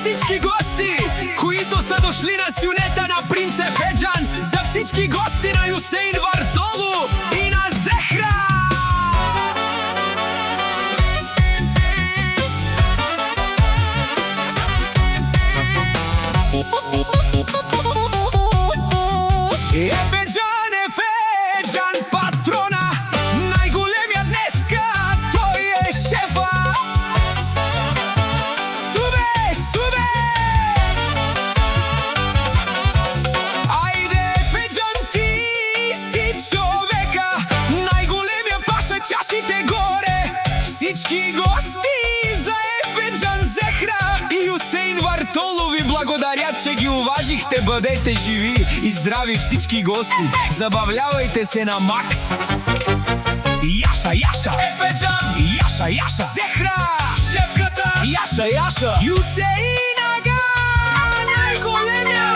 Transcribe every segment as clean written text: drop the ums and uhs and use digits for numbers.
всички гости, които са дошли на сюнета на принц Ефеджан, за всички гости на Юсейн Вартолу и на Зехра! Ефеджан, Ефеджан, патрона, най-големия днеска, той е шефа. Субе, субе! Айде, Ефеджан, ти си човека, най-големия паша, чашите горе. Всички гости за Ефеджан, Зехра и Юсейн Вартолу ви благодарят, че ги уважихте. Бъдете живи и здрави всички гости. Забавлявайте се на макс. Яша, Яша, Ефеджан, Яша, Яша, Зехра, шефката, Яша, Яша, Юсейн ага, най-големия.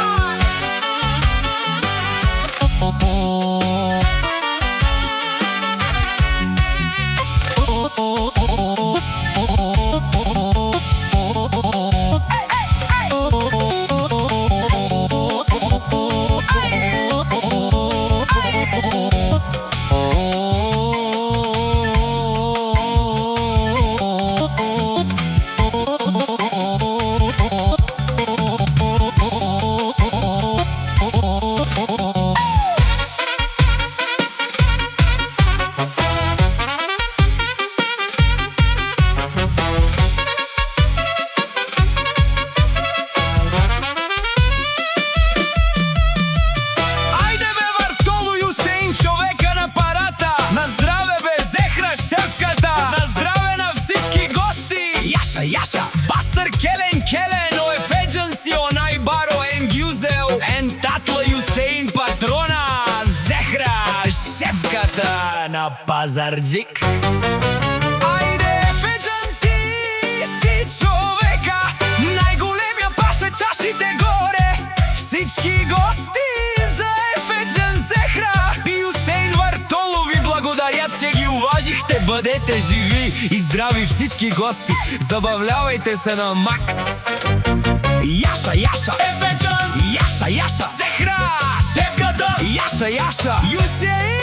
Яша, Бастър Келен, Келен, о Ефеджан си, о най-баро, ен Гюзел, ен Татла Юсейн, патрона, Зехра, шефката на Пазарджик. Айде, Ефеджан, ти си човека, най-големия паша, чашите горе. Всички гости за Ефеджан, Зехра и Юсейн Вартолу ви благодарят, че ги уважихте. Бъдете живи и здрави всички гости. Забавлявайте се на макс. Яша, Яша, Ефеджан, Яша, Яша, Зехра, шефката, Яша, Яша, Юсейн.